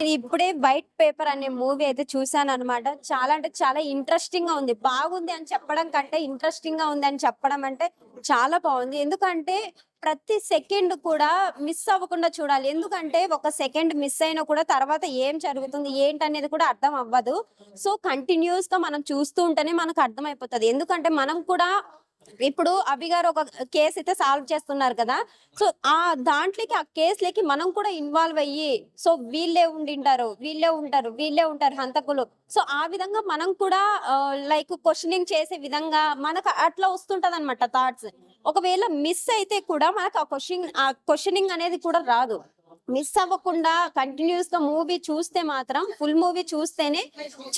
నేను ఇప్పుడే white paper అనే మూవీ అయితే చూసాను అనమాట. చాలా అంటే చాలా ఇంట్రెస్టింగ్ గా ఉంది. బాగుంది అని చెప్పడం కంటే ఇంట్రెస్టింగ్ గా ఉంది అని చెప్పడం అంటే చాలా బాగుంది. ఎందుకంటే ప్రతి సెకండ్ కూడా మిస్ అవ్వకుండా చూడాలి. ఎందుకంటే ఒక సెకండ్ మిస్ అయినా కూడా తర్వాత ఏం జరుగుతుంది ఏంటనేది కూడా అర్థం అవ్వదు. సో కంటిన్యూస్ గా మనం చూస్తూ ఉంటేనే మనకు అర్థమైపోతది. ఎందుకంటే మనం కూడా ఇప్పుడు అభి గారు ఒక కేసు అయితే సాల్వ్ చేస్తున్నారు కదా. సో ఆ దాంట్లోకి ఆ కేసులకి మనం కూడా ఇన్వాల్వ్ అయ్యి సో వీళ్ళే ఉంటారు హంతకులు. సో ఆ విధంగా మనం కూడా లైక్ క్వశ్చనింగ్ చేసే విధంగా మనకు అట్లా వస్తుంటది అనమాట థాట్స్. ఒకవేళ మిస్ అయితే కూడా మనకు ఆ క్వశ్చనింగ్ అనేది కూడా రాదు. మిస్ అవ్వకుండా కంటిన్యూస్ గా మూవీ చూస్తే మాత్రం ఫుల్ మూవీ చూస్తేనే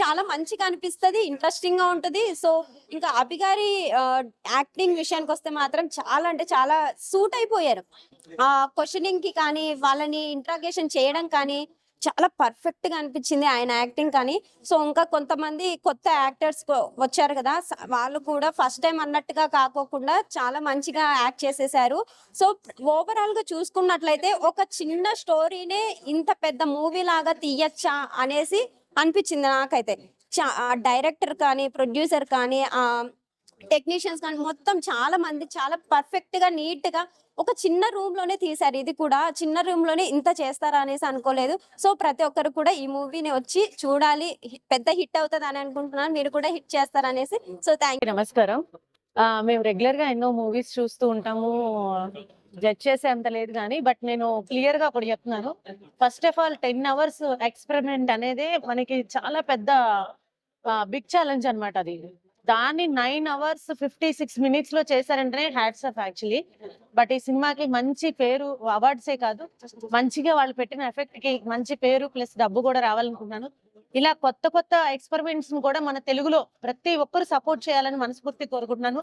చాలా మంచిగా అనిపిస్తది, ఇంట్రెస్టింగ్ గా ఉంటది. సో ఇంకా అభి గారి యాక్టింగ్ విషయానికి వస్తే మాత్రం చాలా అంటే చాలా సూట్ అయిపోయారు. ఆ క్వశ్చనింగ్ కి కానీ వాళ్ళని ఇంట్రాగేషన్ చేయడం కానీ చాలా పర్ఫెక్ట్ గా అనిపించింది ఆయన యాక్టింగ్ కానీ. సో ఇంకా కొంతమంది కొత్త యాక్టర్స్ వచ్చారు కదా, వాళ్ళు కూడా ఫస్ట్ టైం అన్నట్టుగా కాకోకుండా చాలా మంచిగా యాక్ట్ చేసేసారు. సో ఓవరాల్ గా చూసుకున్నట్లయితే ఒక చిన్న స్టోరీనే ఇంత పెద్ద మూవీ లాగా తీయచ్చా అనేసి అనిపించింది నాకైతే. డైరెక్టర్ కానీ ప్రొడ్యూసర్ కానీ టెక్నీషియన్స్ కానీ మొత్తం చాలా మంది చాలా పర్ఫెక్ట్ గా నీట్ గా ఒక చిన్న రూమ్ లోనే తీశారు. ఇది కూడా చిన్న రూమ్ లోనే ఇంత చేస్తారా అనేసి అనుకోలేదు. సో ప్రతి ఒక్కరు కూడా ఈ మూవీని వచ్చి చూడాలి, పెద్ద హిట్ అవుతుంది అని అనుకుంటున్నాను. మీరు కూడా హిట్ చేస్తారనేసి. So thank you. నమస్కారం. మేము రెగ్యులర్ గా ఎన్నో మూవీస్ చూస్తూ ఉంటాము, జడ్జ్ చేసే అంత లేదు కానీ బట్ నేను క్లియర్ గా ఒకటి చెప్తున్నాను. First of all 10 hours experiment అనేది మనకి చాలా పెద్ద బిగ్ ఛాలెంజ్ అన్నమాట. అది దాన్ని 9 hours 56 minutes లో చేశారంటే హ్యాట్స్ ఆఫ్ యాక్చువల్లీ. బట్ ఈ సినిమాకి మంచి పేరు, అవార్డ్సే కాదు మంచిగా వాళ్ళు పెట్టిన ఎఫెక్ట్ కి మంచి పేరు ప్లస్ డబ్బు కూడా రావాలనుకున్నాను. ఇలా కొత్త కొత్త ఎక్స్పెరిమెంట్స్ ను కూడా మన తెలుగులో ప్రతి ఒక్కరు సపోర్ట్ చేయాలని మనస్ఫూర్తి కోరుకుంటున్నాను.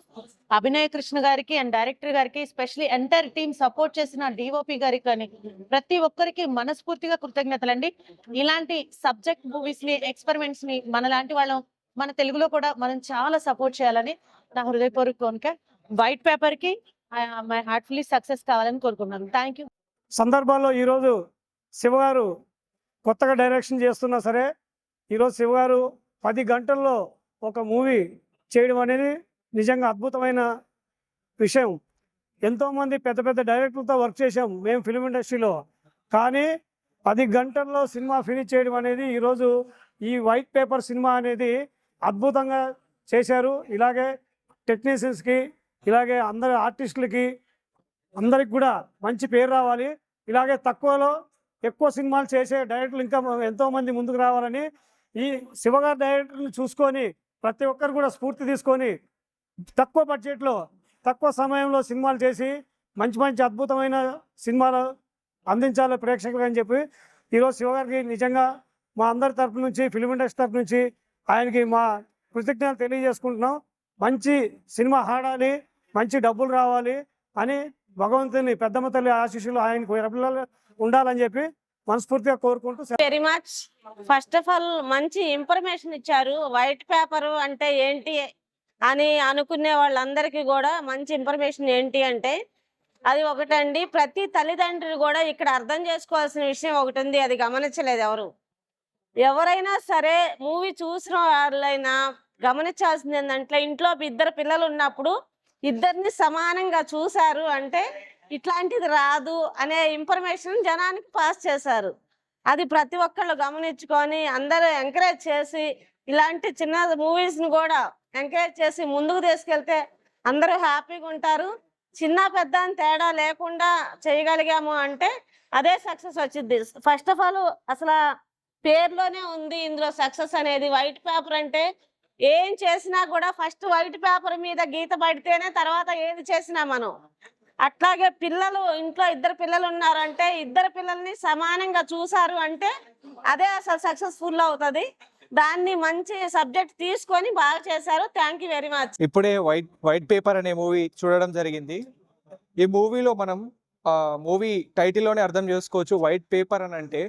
అభినయ్ కృష్ణ గారికి అండ్ డైరెక్టర్ గారికి, స్పెషల్లీ ఎంటైర్ టీమ్ సపోర్ట్ చేసిన డిఓపి గారికి కానీ ప్రతి ఒక్కరికి మనస్ఫూర్తిగా కృతజ్ఞతలండి. ఇలాంటి సబ్జెక్ట్ మూవీస్ ని, ఎక్స్పెరిమెంట్స్ ని మనలాంటి వాళ్ళం మన తెలుగులో కూడా మనం చాలా సపోర్ట్ చేయాలని నా హృదయపూర్వక కోరిక. వైట్ పేపర్ కి మై హార్ట్ఫుల్లీ సక్సెస్ కావాలని కోరుకున్నాను. Thank you. సందర్భాల్లో ఈరోజు శివగారు కొత్తగా డైరెక్షన్ చేస్తున్నా సరే ఈరోజు శివగారు 10 గంటల్లో ఒక మూవీ చేయడం అనేది నిజంగా అద్భుతమైన విషయం. ఎంతోమంది పెద్ద పెద్ద డైరెక్టర్లతో వర్క్ చేశాం మేము ఫిలిం ఇండస్ట్రీలో, కానీ 10 గంటల్లో సినిమా ఫినిష్ చేయడం అనేది ఈరోజు ఈ వైట్ పేపర్ సినిమా అనేది అద్భుతంగా చేశారు. ఇలాగే టెక్నీషియన్స్కి, ఇలాగే అందరి ఆర్టిస్టులకి అందరికి కూడా మంచి పేరు రావాలి. ఇలాగే తక్కువలో ఎక్కువ సినిమాలు చేసే డైరెక్టర్లు ఇంకా ఎంతోమంది ముందుకు రావాలని ఈ శివగారి డైరెక్టర్ని చూసుకొని ప్రతి ఒక్కరు కూడా స్ఫూర్తి తీసుకొని తక్కువ బడ్జెట్లో తక్కువ సమయంలో సినిమాలు చేసి మంచి మంచి అద్భుతమైన సినిమాలు అందించాలి ప్రేక్షకులు అని చెప్పి ఈరోజు శివగారికి నిజంగా మా అందరి తరపు నుంచి, ఫిలిం ఇండస్ట్రీ తరపు నుంచి ఆయనకి మా కృతజ్ఞతలు తెలియజేసుకుంటున్నాం. మంచి సినిమా ఆడాలి, మంచి డబ్బులు రావాలి అని భగవంతుని పెద్దమ్మ తల్లి ఆశీస్సులు ఆయనకు ఉండాలని చెప్పి మనస్ఫూర్తిగా కోరుకుంటూ very much. First of all మంచి ఇన్ఫర్మేషన్ ఇచ్చారు. వైట్ పేపర్ అంటే ఏంటి అని అనుకునే వాళ్ళందరికీ కూడా మంచి ఇన్ఫర్మేషన్ ఏంటి అంటే అది ఒకటండి. ప్రతి తల్లిదండ్రులు కూడా ఇక్కడ అర్థం చేసుకోవాల్సిన విషయం ఒకటి ఉంది, అది గమనించలేదు ఎవరు. ఎవరైనా సరే మూవీ చూసిన వాళ్ళైనా గమనించాల్సింది ఏంటంటే ఇంట్లో 2 పిల్లలు ఉన్నప్పుడు ఇద్దరిని సమానంగా చూశారు అంటే ఇట్లాంటిది రాదు అనే ఇన్ఫర్మేషన్ జనానికి పాస్ చేశారు. అది ప్రతి ఒక్కళ్ళు గమనించుకొని అందరూ ఎంకరేజ్ చేసి ఇలాంటి చిన్న మూవీస్ని కూడా ఎంకరేజ్ చేసి ముందుకు తీసుకెళ్తే అందరూ హ్యాపీగా ఉంటారు. చిన్న పెద్ద అని తేడా లేకుండా చేయగలిగాము అంటే అదే సక్సెస్ వచ్చింది. ఫస్ట్ ఆఫ్ ఆల్ అసలు పేర్లోనే ఉంది ఇందులో సక్సెస్ అనేది. వైట్ పేపర్ అంటే ఏం చేసినా కూడా ఫస్ట్ వైట్ పేపర్ మీద గీత పడితేనే తర్వాత ఏది చేసినా మనం. అట్లాగే పిల్లలు ఇంట్లో 2 పిల్లలు ఉన్నారంటే 2 పిల్లల్ని సమానంగా చూసారు అంటే అదే అసలు సక్సెస్ఫుల్ అవుతుంది. దాన్ని మంచి సబ్జెక్ట్ తీసుకొని బాగా చేశారు. Thank you very much. ఇప్పుడే వైట్ పేపర్ అనే మూవీ చూడడం జరిగింది. ఈ మూవీలో మనం మూవీ టైటిల్లోనే అర్థం చేసుకోవచ్చు. వైట్ పేపర్ అని అంటే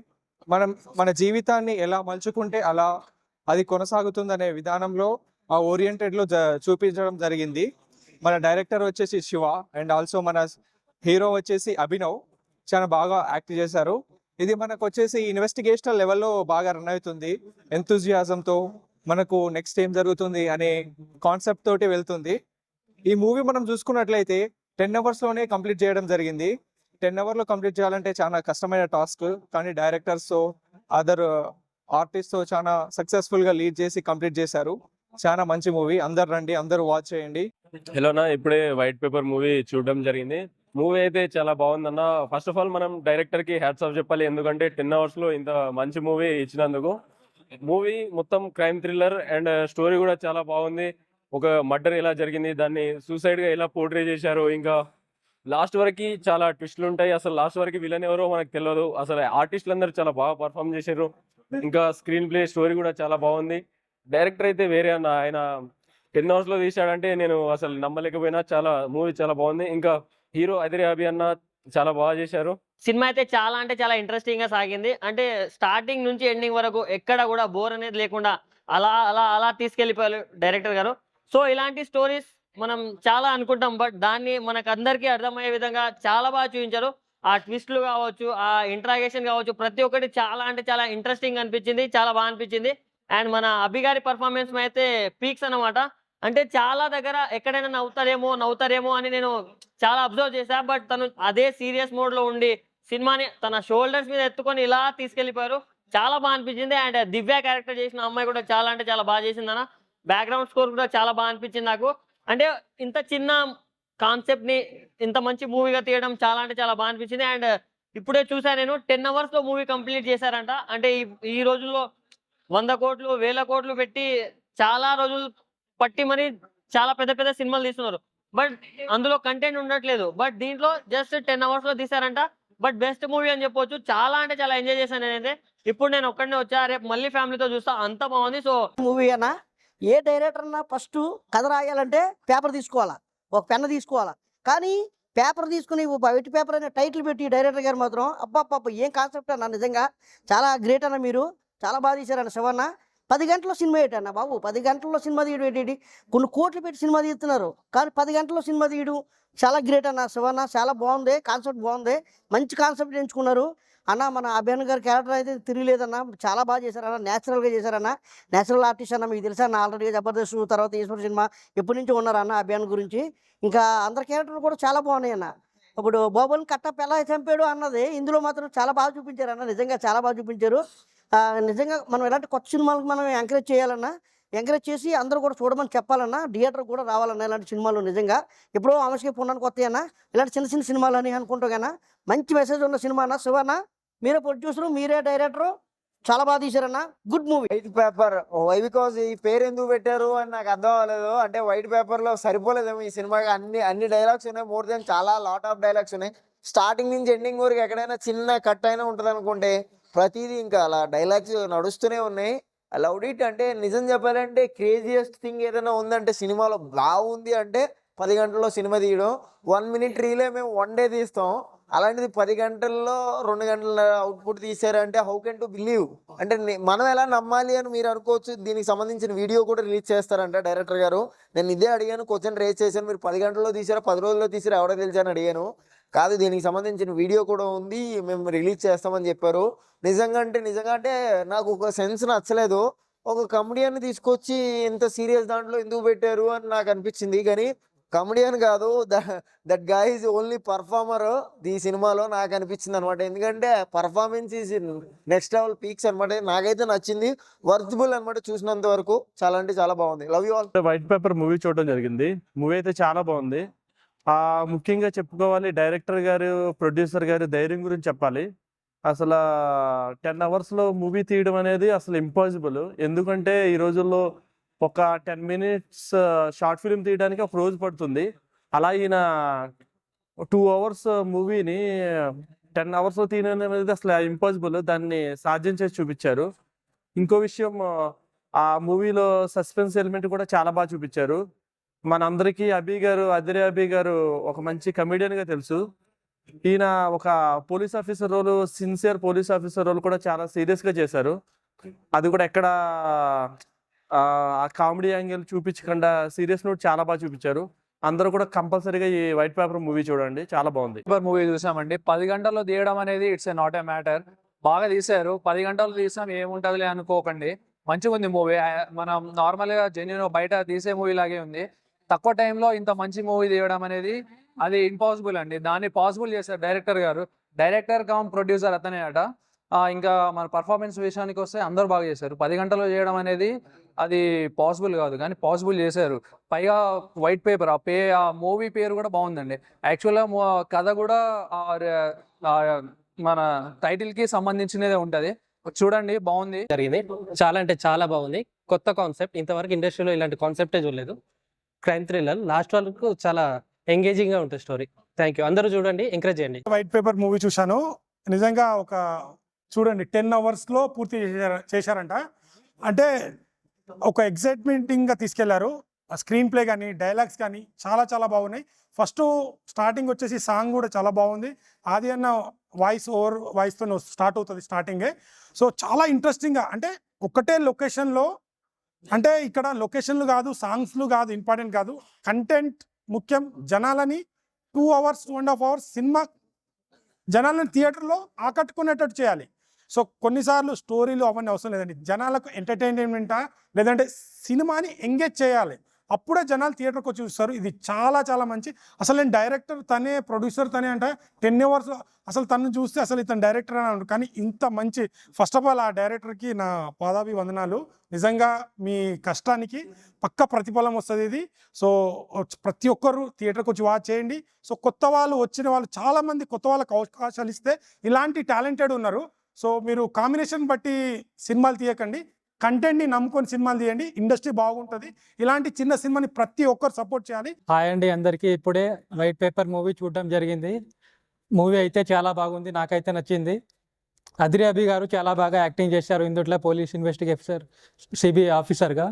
మనం మన జీవితాన్ని ఎలా మలుచుకుంటే అలా అది కొనసాగుతుందనే విధానంలో ఆ ఓరియంటెడ్లో చూపించడం జరిగింది. మన డైరెక్టర్ వచ్చేసి శివ అండ్ ఆల్సో మన హీరో వచ్చేసి అభినవ్ చాలా బాగా యాక్ట్ చేశారు. ఇది మనకు వచ్చేసి ఇన్వెస్టిగేషనల్ లెవెల్లో బాగా రన్ అవుతుంది. ఎంతూజియాజంతో మనకు నెక్స్ట్ ఏం జరుగుతుంది అనే కాన్సెప్ట్ తోటి వెళ్తుంది. ఈ మూవీ మనం చూసుకున్నట్లయితే 10 hours లోనే కంప్లీట్ చేయడం జరిగింది. 10 hours లో కంప్లీట్ చేయాలంటే చాలా కష్టమైన టాస్క్, కానీ డైరెక్టర్స్ తో అదర్ ఆర్టిస్ట్ తో చాలా సక్సెస్ఫుల్ గా లీడ్ చేసి కంప్లీట్ చేశారు. చాలా మంచి మూవీ, అందరు రండి, అందరూ వాచ్ చేయండి. హలోనా, ఇప్పుడే వైట్ పేపర్ మూవీ చూడడం జరిగింది. మూవీ అయితే చాలా బాగుందన్న. ఫస్ట్ ఆఫ్ ఆల్ మనం డైరెక్టర్ కి హ్యాట్స్ ఆఫ్ చెప్పాలి, ఎందుకంటే 10 hours లో ఇంత మంచి మూవీ ఇచ్చినందుకు. మూవీ మొత్తం క్రైమ్ థ్రిల్లర్ అండ్ స్టోరీ కూడా చాలా బాగుంది. ఒక మర్డర్ ఎలా జరిగింది, దాన్ని సూసైడ్ గా ఎలా పోర్ట్రే చేశారు, ఇంకా లాస్ట్ వరకు చాలా ట్విస్టులు ఉంటాయి. అసలు లాస్ట్ వరకు విలన్ ఎవరో మనకు తెలియదు. అసలు ఆర్టిస్టులు అందరూ చాలా బాగా పర్ఫామ్ చేశారు. ఇంకా స్క్రీన్ ప్లే స్టోరీ కూడా చాలా బాగుంది. డైరెక్టర్ అయితే వేరే అన్న, ఆయన 10 hours లో తీశాడంటే నేను అసలు నమ్మలేకపోయినా. చాలా మూవీ చాలా బాగుంది. ఇంకా హీరో అదిరే అభి అన్న చాలా బాగా చేశారు. సినిమా అయితే చాలా అంటే చాలా ఇంట్రెస్టింగ్ గా సాగింది. అంటే స్టార్టింగ్ నుంచి ఎండింగ్ వరకు ఎక్కడ కూడా బోర్ అనేది లేకుండా అలా అలా అలా తీసుకెళ్లిపోయారు డైరెక్టర్ గారు. సో ఇలాంటి స్టోరీస్ మనం చాలా అనుకుంటాం, బట్ దాన్ని మనకు అందరికీ అర్థమయ్యే విధంగా చాలా బాగా చూపించారు. ఆ ట్విస్ట్లు కావచ్చు, ఆ ఇంట్రాగేషన్ కావచ్చు, ప్రతి ఒక్కటి చాలా అంటే చాలా ఇంట్రెస్టింగ్ అనిపించింది, చాలా బాగా అనిపించింది. అండ్ మన అభి గారి పర్ఫార్మెన్స్ అయితే పీక్స్ అన్నమాట. అంటే చాలా దగ్గర ఎక్కడైనా నవ్వుతారేమో అని నేను చాలా అబ్జర్వ్ చేశా, బట్ తను అదే సీరియస్ మోడ్ లో ఉండి సినిమాని తన షోల్డర్స్ మీద ఎత్తుకొని ఇలా తీసుకెళ్లిపోయారు. చాలా బాగా అనిపించింది. అండ్ దివ్య క్యారెక్టర్ చేసిన అమ్మాయి కూడా చాలా అంటే చాలా బాగా చేసింది అన్న. బ్యాక్గ్రౌండ్ స్కోర్ కూడా చాలా బాగా అనిపించింది నాకు. అంటే ఇంత చిన్న కాన్సెప్ట్ ని ఇంత మంచి మూవీగా తీయడం చాలా అంటే చాలా బాగా అనిపించింది. అండ్ ఇప్పుడే చూసా నేను, 10 hours లో మూవీ కంప్లీట్ చేశారంట. అంటే ఈ రోజుల్లో 100 కోట్లు 1000 కోట్లు పెట్టి చాలా రోజులు పట్టి మరి చాలా పెద్ద పెద్ద సినిమాలు తీస్తున్నారు, బట్ అందులో కంటెంట్ ఉండట్లేదు. బట్ దీంట్లో జస్ట్ 10 hours లో తీసారంట. బట్ బెస్ట్ మూవీ అని చెప్పొచ్చు. చాలా అంటే చాలా ఎంజాయ్ చేశాను నేనైతే. ఇప్పుడు నేను ఒక్కడనే వచ్చా, రేపు మళ్ళీ ఫ్యామిలీతో చూస్తా, అంత బాగుంది. సో మూవీ అన్నా, ఏ డైరెక్టర్ అన్నా ఫస్ట్ కథ రాయాలంటే పేపర్ తీసుకోవాలా, ఒక పెన్ తీసుకోవాలా. కానీ పేపర్ తీసుకుని వైట్ పేపర్ అనే టైటిల్ పెట్టి డైరెక్టర్ గారు మాత్రం అబ్బా ఏం కాన్సెప్ట్ అన్న, నిజంగా చాలా గ్రేట్ అన్న, మీరు చాలా బాగా తీశారన్న. శివన్న 10 గంటల్లో సినిమా ఏంటన్న బాబు, 10 గంటల్లో సినిమా తీయడం ఏంటి, కొన్ని కోట్లు పెట్టి సినిమా తీస్తున్నారు, కానీ 10 గంటల్లో సినిమా తీయడం చాలా గ్రేట్ అన్న. శివన్న చాలా బాగుంది, కాన్సెప్ట్ బాగుంది, మంచి కాన్సెప్ట్ ఎంచుకున్నారు అన్న. మన అభియాన్ గారి క్యారెక్టర్ అయితే తిరిగిలేదన్న, చాలా బాగా చేశారన్న, న్యాచురల్గా చేశారన్న, న్యాచురల్ ఆర్టిస్ట్ అన్న. మీకు తెలుసా అన్న, ఆల్రెడీ జబర్దస్త్ తర్వాత ఈశ్వర్ సినిమా ఎప్పటి నుంచి ఉన్నారన్న అభియాన్ గురించి. ఇంకా అందరి క్యారెక్టర్లు కూడా చాలా బాగున్నాయి అన్న. ఇప్పుడు బాబుని కట్టప్ప ఎలా చంపాడు అన్నది ఇందులో మాత్రం చాలా బాగా చూపించారు అన్న, నిజంగా చాలా బాగా చూపించారు. నిజంగా మనం ఇలాంటి కొత్త సినిమాలకు మనం ఎంకరేజ్ చేయాలన్నా, ఎంకరేజ్ చేసి అందరూ కూడా చూడమని చెప్పాలన్నా, థియేటర్ కూడా రావాలన్నా ఇలాంటి సినిమాలు. నిజంగా ఎప్పుడో ఆమెకి పున్నానికి కొత్తయన్నా ఇలాంటి చిన్న చిన్న సినిమాలు అని అనుకుంటూ కన్నా మంచి మెసేజ్ ఉన్న సినిమా అన్న. శివన్న మీరే ప్రొడ్యూసరు, మీరే డైరెక్టరు, చాలా బాగా తీశారన్న, good movie. White paper why because ఈ పేరు ఎందుకు పెట్టారు అని నాకు అర్థం అవ్వలేదు. అంటే వైట్ పేపర్ లో సరిపోలేదేమో ఈ సినిమాకి. అన్ని డైలాగ్స్ ఉన్నాయి, మోర్ దెన్ చాలా లాట్ ఆఫ్ డైలాగ్స్ ఉన్నాయి. స్టార్టింగ్ నుంచి ఎండింగ్ వరకు ఎక్కడైనా చిన్న కట్ అయినా ఉంటుంది అనుకుంటే ప్రతిదీ ఇంకా అలా డైలాగ్స్ నడుస్తూనే ఉన్నాయి. I loved it. అంటే నిజం చెప్పాలంటే క్రేజియస్ట్ థింగ్ ఏదైనా ఉందంటే సినిమాలో బాగుంది అంటే 10 గంటల్లో సినిమా తీయడం. 1 minute రీలే మేము 1 day తీస్తాం, అలాంటిది 10 గంటల్లో 2 గంటల అవుట్పుట్ తీసారంటే హౌ కెన్ టు బిలీవ్. అంటే మనం ఎలా నమ్మాలి అని మీరు అనుకోవచ్చు. దీనికి సంబంధించిన వీడియో కూడా రిలీజ్ చేస్తారంట డైరెక్టర్ గారు. నేను ఇదే అడిగాను, క్వశ్చన్ రేజ్ చేశాను, మీరు 10 గంటల్లో తీసారా 10 రోజుల్లో తీసారా ఎవడో తెలిసాను అడిగాను. కాదు, దీనికి సంబంధించిన వీడియో కూడా ఉంది, మేము రిలీజ్ చేస్తామని చెప్పారు. నిజంగా అంటే నాకు ఒక సెన్స్ నచ్చలేదు. ఒక కమెడియన్ తీసుకొచ్చి ఇంత సీరియస్ దాంట్లో ఎందుకు పెట్టారు అని నాకు అనిపించింది. కానీ కమెడియన్ కాదు, that guy is only performer ఈ సినిమాలో నాకు అనిపించింది అనమాట. ఎందుకంటే performance is next level peaks అనమాట. నాకైతే నచ్చింది, వర్తబుల్ అనమాట. చూసినంత వరకు చాలా అంటే చాలా బాగుంది. Love you all. White paper movie చూడడం జరిగింది. మూవీ అయితే చాలా బాగుంది. ముఖ్యంగా చెప్పుకోవాలి, డైరెక్టర్ గారు, ప్రొడ్యూసర్ గారు ధైర్యం గురించి చెప్పాలి. అసలు 10 hours లో మూవీ తీయడం అనేది అసలు ఇంపాసిబుల్. ఎందుకంటే ఈ రోజుల్లో ఒక 10 minutes షార్ట్ ఫిల్మ్ తీయడానికి ఒక రోజు పడుతుంది. అలా ఈయన 2 hours మూవీని 10 hours లో తీయడం అనేది అసలు ఇంపాసిబుల్. దాన్ని సాధ్యం చేసి చూపించారు. ఇంకో విషయం, ఆ మూవీలో సస్పెన్స్ ఎలిమెంట్ కూడా చాలా బాగా చూపించారు. మనందరికీ అదిరే అభి గారు ఒక మంచి కమెడియన్ గా తెలుసు. ఈయన ఒక police officer role, sincere police officer role కూడా చాలా సీరియస్ గా చేశారు. అది కూడా ఎక్కడ ఆ కామెడీ యాంగిల్ చూపించకుండా సీరియస్ నోట్ చాలా బాగా చూపించారు. అందరూ కూడా కంపల్సరీగా ఈ వైట్ పేపర్ మూవీ చూడండి, చాలా బాగుంది. మూవీ చూసామండి. 10 గంటల్లో తీయడం అనేది ఇట్స్ నాట్ ఏ మ్యాటర్. బాగా తీశారు. 10 గంటలు తీసాం ఏముంటదిలే అనుకోకండి, మంచిగా ఉంది మూవీ. మనం నార్మల్ గా జెన్యున్ బయట తీసే మూవీ లాగే ఉంది. తక్కువ టైంలో ఇంత మంచి మూవీ తీయడం అనేది అది ఇంపాసిబుల్ అండి. దాన్ని పాసిబుల్ చేశారు డైరెక్టర్ గారు. డైరెక్టర్ కమ్ ప్రొడ్యూసర్ అతనే అట. ఇంకా మన పర్ఫార్మెన్స్ విషయానికి వస్తే అందరూ బాగా చేశారు. 10 గంటల్లో చేయడం అనేది అది పాసిబుల్ కాదు, కానీ పాసిబుల్ చేశారు. పైగా వైట్ పేపర్ ఆ మూవీ పేరు కూడా బాగుందండి. యాక్చువల్గా కథ కూడా మన టైటిల్ కి సంబంధించినదే ఉంటది. చూడండి, బాగుంది. జరిగింది. చాలా అంటే చాలా బాగుంది. కొత్త కాన్సెప్ట్, ఇంతవరకు ఇండస్ట్రీలో ఇలాంటి కాన్సెప్టే చూడలేదు. క్రైమ్ థ్రిల్లర్, లాస్ట్ వరకు చాలా ఎంగేజింగ్ గా ఉంటుంది స్టోరీ. Thank you. అందరూ చూడండి, ఎంకరేజ్ చేయండి. వైట్ పేపర్ మూవీ చూశాను. నిజంగా ఒక చూడండి 10 అవర్స్లో పూర్తి చేశారంట. అంటే ఒక ఎగ్జైట్మెంటింగ్గా తీసుకెళ్లారు. స్క్రీన్ ప్లే కానీ డైలాగ్స్ కానీ చాలా చాలా బాగున్నాయి. ఫస్ట్ స్టార్టింగ్ వచ్చేసి సాంగ్ కూడా చాలా బాగుంది. ఆది అన్న వాయిస్తో స్టార్ట్ అవుతుంది స్టార్టింగే. సో చాలా ఇంట్రెస్టింగ్గా, అంటే ఒకటే లొకేషన్లో, అంటే ఇక్కడ లొకేషన్లు కాదు, సాంగ్స్లు కాదు, ఇంపార్టెంట్ కాదు, కంటెంట్ ముఖ్యం. జనాలని 2 hours 2.5 hours సినిమా జనాలను థియేటర్లో ఆకట్టుకునేటట్టు చేయాలి. సో కొన్నిసార్లు స్టోరీలు అవన్నీ అవసరం లేదండి, జనాలకు ఎంటర్టైన్మెంటా లేదంటే సినిమాని ఎంగేజ్ చేయాలి, అప్పుడే జనాలు థియేటర్కి వచ్చి చూస్తారు. ఇది చాలా చాలా మంచి. అసలు నేను డైరెక్టర్ తనే, ప్రొడ్యూసర్ తనే అంటే 10 hours అసలు తను చూస్తే అసలు ఇతను డైరెక్టర్ అని అంటారు. కానీ ఇంత మంచి, ఫస్ట్ ఆఫ్ ఆల్ ఆ డైరెక్టర్కి నా పాదాభివందనాలు. నిజంగా మీ కష్టానికి పక్క ప్రతిఫలం వస్తుంది ఇది. సో ప్రతి ఒక్కరు థియేటర్కి వచ్చి వాచ్ చేయండి. సో కొత్త వాళ్ళు, వచ్చిన వాళ్ళు, చాలామంది కొత్త వాళ్ళకి అవకాశాలు ఇస్తే ఇలాంటి టాలెంటెడ్ ఉన్నారు. సో మీరు కాంబినేషన్ బట్టి సినిమాలు తీయకండి, కంటెంట్ని నమ్ముకొని సినిమాలు తీయండి, ఇండస్ట్రీ బాగుంటుంది. ఇలాంటి చిన్న సినిమాని ప్రతి ఒక్కరు సపోర్ట్ చేయాలి. హాయ్ అండి అందరికీ. ఇప్పుడే వైట్ పేపర్ మూవీ చూడడం జరిగింది. మూవీ అయితే చాలా బాగుంది, నాకైతే నచ్చింది. అదిరి అభి గారు చాలా బాగా యాక్టింగ్ చేశారు ఇందుట్లో, పోలీస్ ఇన్వెస్టిగేటర్ సిబిఐ ఆఫీసర్గా.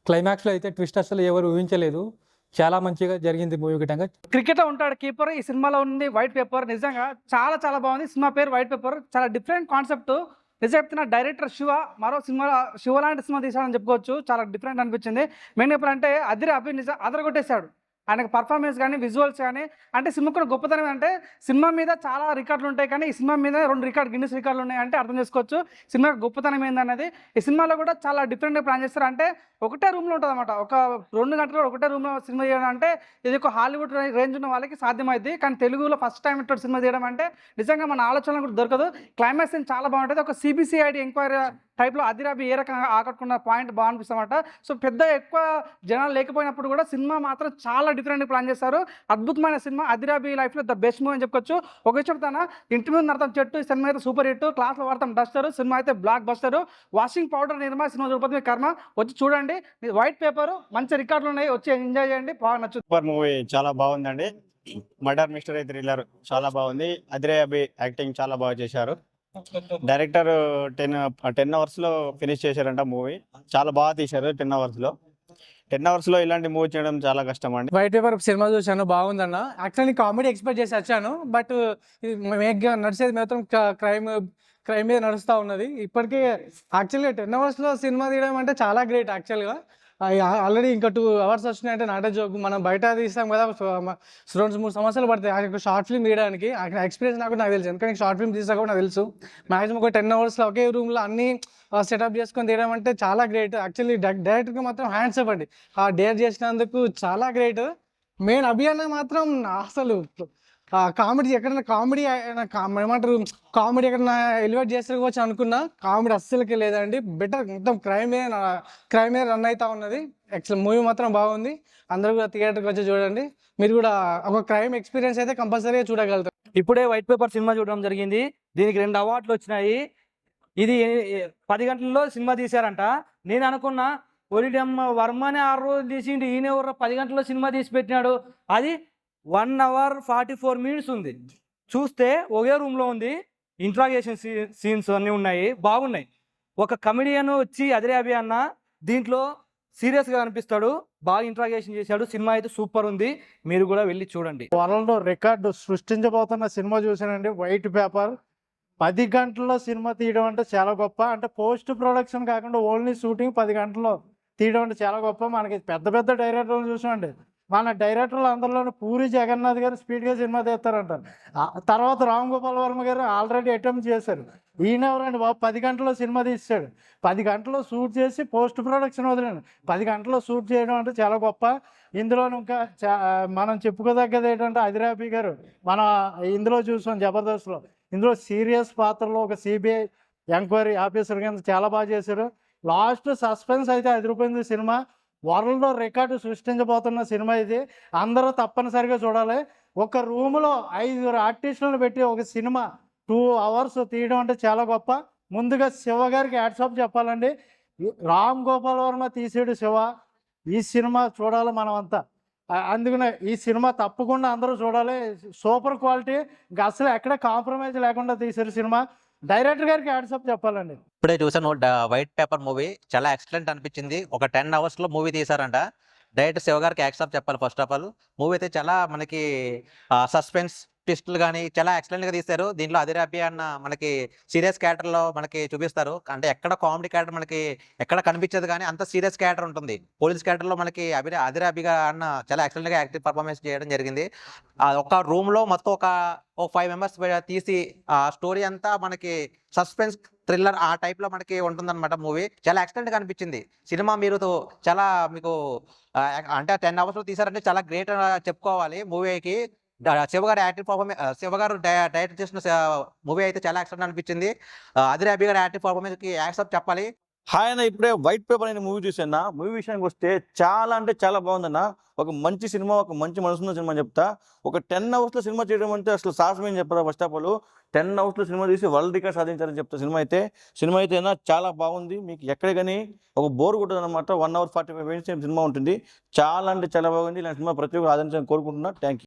క్లైమాక్స్లో అయితే ట్విస్ట్ అసలు ఎవరు ఊహించలేదు. చాలా మంచిగా జరిగింది మూవీ గిట్టంగా. క్రికెట్లో ఉంటాడు కీపర్, ఈ సినిమాలో ఉంది వైట్ పేపర్. నిజంగా చాలా చాలా బాగుంది. సినిమా పేరు వైట్ పేపర్, చాలా డిఫరెంట్ కాన్సెప్ట్. నిజం చెప్తున్నా, డైరెక్టర్ శివ మరో సినిమా, శివ లాంటి సినిమా తీసాడని చెప్పుకోవచ్చు. చాలా డిఫరెంట్ అనిపించింది. మెయిన్ ఎప్పుడంటే అదిరి అభి నిజం అదరగొట్టేశాడు. ఆయనకు పర్ఫార్మెన్స్ కానీ, విజువల్స్ కానీ. అంటే సినిమాకు గొప్పతనం అంటే సినిమా మీద చాలా రికార్డులు ఉంటాయి, కానీ ఈ సినిమా మీద 2 గిన్నిస్ రికార్డులు ఉన్నాయి అంటే అర్థం చేసుకోవచ్చు సినిమా గొప్పతనం ఏందనేది. ఈ సినిమాలో కూడా చాలా డిఫరెంట్గా ప్లాన్ చేస్తారు. అంటే ఒకటే రూమ్లో ఉంటుంది అనమాట. ఒక 2 గంటలు ఒకటే రూమ్లో సినిమా చేయడం అంటే ఇది ఒక హాలీవుడ్ రేంజ్ ఉన్న వాళ్ళకి సాధ్యమైంది. కానీ తెలుగులో ఫస్ట్ టైం ఇట్లా సినిమా చేయడం అంటే నిజంగా మన ఆలోచనలు కూడా దొరకదు. క్లైమాక్స్ చాలా బాగుంటుంది. ఒక సిబిసిఐడి ఎంక్వైరీ టైప్లో అదిరి అభి ఏ రకంగా ఆకట్టుకున్న పాయింట్ బాగా అనిపిస్తామట. సో ఎక్కువ జనాలు లేకపోయినప్పుడు కూడా సినిమా మాత్రం చాలా డిఫరెంట్ ప్లాన్ చేస్తారు. అద్భుతమైన సినిమా. అదిరి అభి లైఫ్లో ద బెస్ట్ మూవీ అని చెప్పుకోవచ్చు. ఒక చెప్తానా, ఇంటి మీద నడతాం చెట్టు, ఈ సినిమా అయితే సూపర్ హిట్. క్లాస్లో వాడతాం డస్టర్, సినిమా అయితే బ్లాక్ బస్టర్. వాషింగ్ పౌడర్ నిర్మా సినిమా చూడకపోతే కర్మ. వచ్చి చూడండి. వైట్ పేపర్ మంచి రికార్డులు ఉన్నాయి, వచ్చి ఎంజాయ్ చేయండి, బాగా నచ్చుతుంది. సూపర్ మూవీ చాలా బాగుందండి. మర్డర్ మిస్టరీ థ్రిల్లర్ చాలా బాగుంది. అదిరే అభి యాక్టింగ్ చాలా బాగా చేశారు. డైరెక్టర్ 10 hours లో ఫినిష్ చేశారంట మూవీ. చాలా బాగా తీశారు 10 hours లో. 10 hours లో ఇలాంటి మూవీ చేయడం చాలా కష్టం అండి. వైట్ పేపర్ సినిమా చూశాను, బాగుందన్న. యాక్చువల్లీ కామెడీ ఎక్స్పెక్ట్ చేసి వచ్చాను, బట్ నడిచేది మాత్రం క్రైమ్ మీద నడుస్తూ ఉన్నది. ఇప్పటికీ యాక్చువల్గా 10 hours లో సినిమా తీయడం అంటే చాలా గ్రేట్. యాక్చువల్గా ఆల్రెడీ ఇంకా 2 hours వచ్చినాయంటే నాటే జోక్. మనం బయట తీస్తాం కదా, 2-3 సంవత్సరాలు పడతాయి షార్ట్ ఫిల్మ్ తీయడానికి. ఎక్స్పీరియన్స్ నాకు తెలుసు, ఎందుకంటే షార్ట్ ఫిల్మ్ తీసా కూడా నాకు తెలుసు. మ్యాక్సిమం ఒక 10 hours ఒకే రూమ్లో అన్ని సెటప్ చేసుకొని తీయడం అంటే చాలా గ్రేట్. యాక్చువల్లీ డైరెక్టర్గా మాత్రం హ్యాండ్స్ అప్ అండి, ఆ డేర్ చేసినందుకు చాలా గ్రేట్. మెయిన్ అభియాన మాత్రం అసలు కామెడీ ఎక్కడైనా ఏమంటారు కామెడీ ఎక్కడైనా ఎలివేట్ చేసుకోవచ్చు అనుకున్నా, కామెడీ అస్సలకి లేదండి. బెటర్, మొత్తం క్రైమ్ మీద రన్ అవుతా ఉన్నది. యాక్చువల్ మూవీ మాత్రం బాగుంది. అందరూ కూడా థియేటర్కి వచ్చి చూడండి. మీరు కూడా ఒక క్రైమ్ ఎక్స్పీరియన్స్ అయితే కంపల్సరీగా చూడగలుగుతారు. ఇప్పుడే వైట్ పేపర్ సినిమా చూడడం జరిగింది. దీనికి 2 అవార్డులు వచ్చినాయి. ఇది 10 గంటల్లో సినిమా తీశారంట. నేను అనుకున్నా ఒరిడమ్మ వర్మనే 6 రోజులు తీసిండు, ఈయన 10 గంటల్లో సినిమా తీసి పెట్టినాడు. అది 1 hour 44 minutes ఉంది. చూస్తే ఒకే రూమ్లో ఉంది. ఇంట్రాగేషన్ సీన్స్ అన్నీ ఉన్నాయి, బాగున్నాయి. ఒక కమెడియన్ వచ్చి అదిరే అభి అన్న దీంట్లో సీరియస్గా అనిపిస్తాడు, బాగా ఇంట్రాగేషన్ చేశాడు. సినిమా అయితే సూపర్ ఉంది, మీరు కూడా వెళ్ళి చూడండి. వరల్డ్ రికార్డు సృష్టించబోతున్న సినిమా చూసానండి, వైట్ పేపర్. 10 గంటల్లో సినిమా తీయడం అంటే చాలా గొప్ప. అంటే పోస్ట్ ప్రొడక్షన్ కాకుండా ఓన్లీ షూటింగ్ 10 గంటల్లో తీయడం అంటే చాలా గొప్ప. మనకి పెద్ద పెద్ద డైరెక్టర్లు చూసామండి, మన డైరెక్టర్లు అందరిలోనే పూరి జగన్నాథ్ గారు స్పీడ్గా సినిమా తీస్తారంటారు. తర్వాత రామ్ గోపాల్ వర్మ గారు ఆల్రెడీ అటెంప్ట్ చేశారు. ఈయన ఎవరండి బాబు 10 గంటల్లో సినిమా తీసాడు. 10 గంటల్లో షూట్ చేసి పోస్ట్ ప్రొడక్షన్ వదిలేండి. 10 గంటల్లో షూట్ చేయడం అంటే చాలా గొప్ప. ఇందులో ఇంకా మనం చెప్పుకోదగ్గది ఏంటంటే అదిరాబి గారు మన ఇందులో చూసాం జబర్దస్త్లో. ఇందులో సీరియస్ పాత్రలో ఒక సిబిఐ ఎంక్వైరీ ఆఫీసర్ కింద చాలా బాగా చేశారు. లాస్ట్ సస్పెన్స్ అయితే అదిరిపోయింది సినిమా. వరల్డ్ రికార్డు సృష్టించబోతున్న సినిమా ఇది. అందరూ తప్పనిసరిగా చూడాలి. ఒక రూమ్లో 5 ఆర్టిస్టులను పెట్టి ఒక సినిమా 2 hours తీయడం అంటే చాలా గొప్ప. ముందుగా శివ గారికి హ్యాట్సాప్ చెప్పాలండి. రామ్ గోపాల్ వర్మ తీసాడు శివ. ఈ సినిమా చూడాలి మనం అంతా. అందుకనే ఈ సినిమా తప్పకుండా అందరూ చూడాలి. సూపర్ క్వాలిటీ, ఇంకా అసలు ఎక్కడ కాంప్రమైజ్ లేకుండా తీసారు సినిమా. డైరెక్టర్ గారికి హ్యాట్సాప్ చెప్పాలండి. ఇప్పుడే చూసాను వైట్ పేపర్ మూవీ, చాలా ఎక్సలెంట్ అనిపించింది. ఒక 10 hours లో మూవీ తీసారంట. డైరెక్టర్ శివ గారికి యాక్సెప్ట్ చెప్పాలి. ఫస్ట్ ఆఫ్ ఆల్ మూవీ అయితే చాలా మనకి సస్పెన్స్ ట్విస్టులు కానీ చాలా ఎక్సలెంట్ గా తీశారు. దీంట్లో అదిరాబి అన్న మనకి సీరియస్ క్యారెక్టర్ లో మనకి చూపిస్తారు. అంటే ఎక్కడ కామెడీ క్యారెక్టర్ మనకి ఎక్కడ కనిపించదు, కానీ అంత సీరియస్ క్యారెక్టర్ ఉంటుంది. పోలీస్ క్యారెక్టర్ లో మనకి అదిరాబిగా అన్న చాలా ఎక్సలెంట్ గా యాక్టివ్ పర్ఫార్మెన్స్ చేయడం జరిగింది. ఒక రూమ్ లో మొత్తం ఒక 5 members తీసి ఆ స్టోరీ అంతా మనకి సస్పెన్స్ థ్రిల్లర్ ఆ టైప్ లో మనకి ఉంటుందన్నమాట. మూవీ చాలా ఎక్సలెంట్ గా అనిపించింది. సినిమా మీరు చాలా మీకు అంటే 10 hours లో తీసారంటే చాలా గ్రేట్ చెప్పుకోవాలి. మూవీకి శివ గారు యాక్టివ్ పర్ఫార్మెన్స్, శివ గారు డైరెక్ట్ చేసిన మూవీ అయితే చాలా ఎక్సలెంట్ అనిపించింది. అదిరాబి గారు యాక్టివ్ పర్ఫార్మెన్స్ కి యాక్సెప్ట్ చెప్పాలి. హాయ్ అన్న, ఇప్పుడే వైట్ పేపర్ అనే మూవీ చూసాను. మూవీ విషయానికి వస్తే చాలా అంటే చాలా బాగుందన్న. ఒక మంచి సినిమా, ఒక మంచి మనసున్న సినిమా చెప్తా. ఒక 10 hours లో సినిమా చేయడం అంటే అసలు సాహసం ఏం చెప్పారు. ఫస్ట్ ఆఫ్ ఆల్ 10 hours లో సినిమా తీసి వరల్డ్ రికార్డ్ సాధించారని చెప్తా. సినిమా అయితే చాలా బాగుంది. మీకు ఎక్కడ కానీ ఒక బోర్ కొట్టదు అనమాట. 1 hour 45 minutes సినిమా ఉంటుంది. చాలా అంటే చాలా బాగుంది. ఇలాంటి సినిమా ప్రతి ఒక్కరు ఆదరించాలని కోరుకుంటున్నా. Thank you.